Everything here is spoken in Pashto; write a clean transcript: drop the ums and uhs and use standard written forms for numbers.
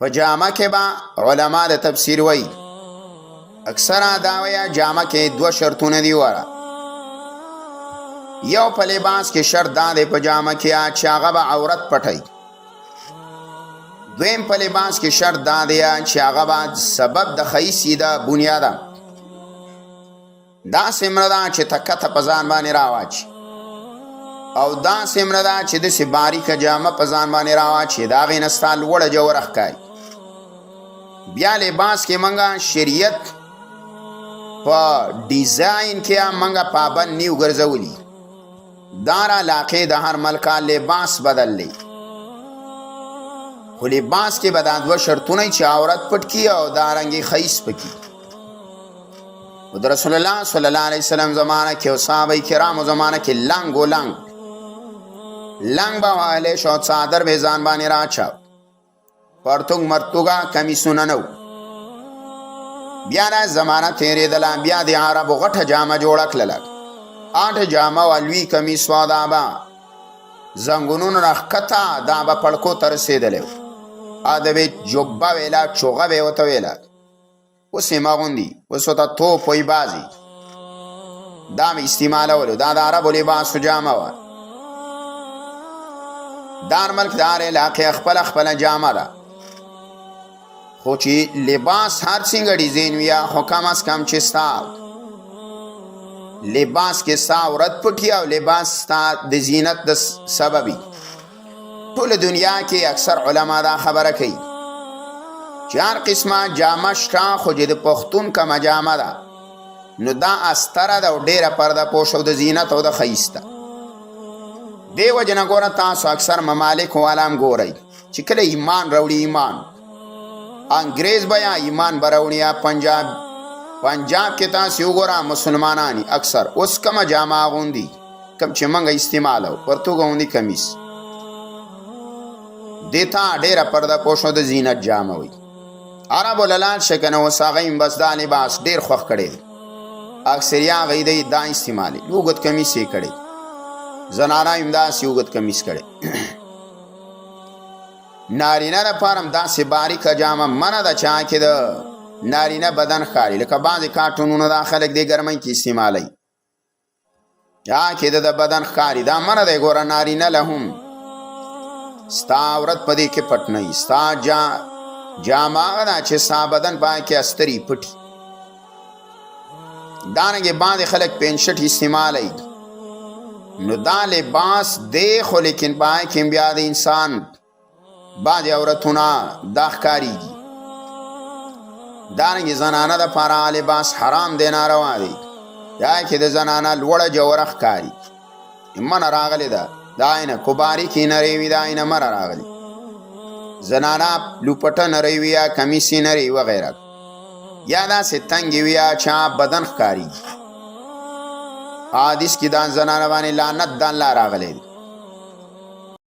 په جامه کې به علما د تفسیر وایي اکثره دا وایي جامه کې دوه شرطونه دي وره. یو په لباس کې شرط دا دی په جامه کې چې هغه به عورت پټوي. دویم په لباس کې شرط دا دی چې هغه به سبب د ښایست د بنیاده داسې مړه ده چې تکته په ځان باندې راواچي او داسې مړه ده چې داسې باریکه جامه په ځان باندې راواچي د هغې نه ستا لوړه جوړه ښکاري. بیا لباس کې موږ شریعت په ډیزاین کې هم موږ پابند نیو ګرځولي. دار علاقې د هر ملکه لباس بدل دی، خو لباس کې به دا دوه شرطونه چې عورت پټ کړي او دارنګې ښایست پکې. د رسول الله صلی الله علیه وسلم زمانه کې او صحابه کرامو زمانه کې لنګ و لنګ به وهلی شو، څادر به ځان باندې راچاو، پرتوګ مرتوګه کمیسونه نه و. بیا دا زمانه تېرېدله، بیا د عربو غټه جامه جوړه کړله، آټه جامه و لوی کمیس و، دا به زنګونونو نه ښکته دا به پړکو ته رسېدلی و، دا به جبه ویله، چوغه به ورته ویله. اوس یې مغوندي، اوس ورته توپ وایي بازي، دا مې استعمالولو، دا د عربو لباسو جامه وه. د هر ملک د هر علاقې خپله خپله جامه ده، خو چې لباس هر څنګه ډیزاین وي خو کم از کم چې ستا لباس کې ستا عورت پټي او لباس ستا د زینت د سببي. ټوله دنیا کې اکثر علما دا خبره کوي چې هر قسمه جامه شته، خو چې د پښتون کومه جامه ده نو دا استره ده او ډېره پرده پوش او د زینت او د ښایست ده. دې وجې نه ګوره تاسو اکثر ممالک والا هم ګورئ چې کله ایمان راوړي، ایمان انګریز به یا ایمان به راوړي، یا پنجاب کې تاسو وګوره مسلمانان اکثر اوس کومه جامه اغوندي کوم چې موږ استعمالو، پرتوګ اغوندي کمیس، دې ته ډېره پرده پوش او د زینت جامه وي. عربو للال شه که نه اوس هغه هم بس دا لباس ډېر خوښ کړی دی، اکثریه هغوی دی دا استعمالي، اوږد کمیس یې کړی، زنانه هم داسې اوږد کمیس کړی. نارینه لپاره هم داسې باریکه جامه منه ده چې هغه کې د نارینه بدن ښکاري، لکه بعضې کارټونونه دا خلک دې ګرمۍ کې استعمالوي، هغه کې د بدن ښکاري، دا منه دی. ګوره نارینه له هم ستا عورت په دې کې پټ نه وي، ستا جامه هغه ده چې ستا بدن په هغه کې استري پټي. دارنګې بعضې خلک پینشټ استعمالوي، نو دا لباس دی، خو لیکن په هغه کې بیا د انسان بعضې عورتونه دا ښکارېږي. دارنګې زنانه دپاره لباس حرام دی، ناروا دی، یا کې د زنانه لوړه جوړه ښکاري، منه راغلې ده، دا اینه کباري کې نری وي، دا اینه مره راغلي، زنانه لوپټه نری وي یا کمیسې نری وغیره، یا داسې تنګې وي یا چا بدن ښکاري. حدیث کې دا زنانه باندې لعنت د الله راغلی دی.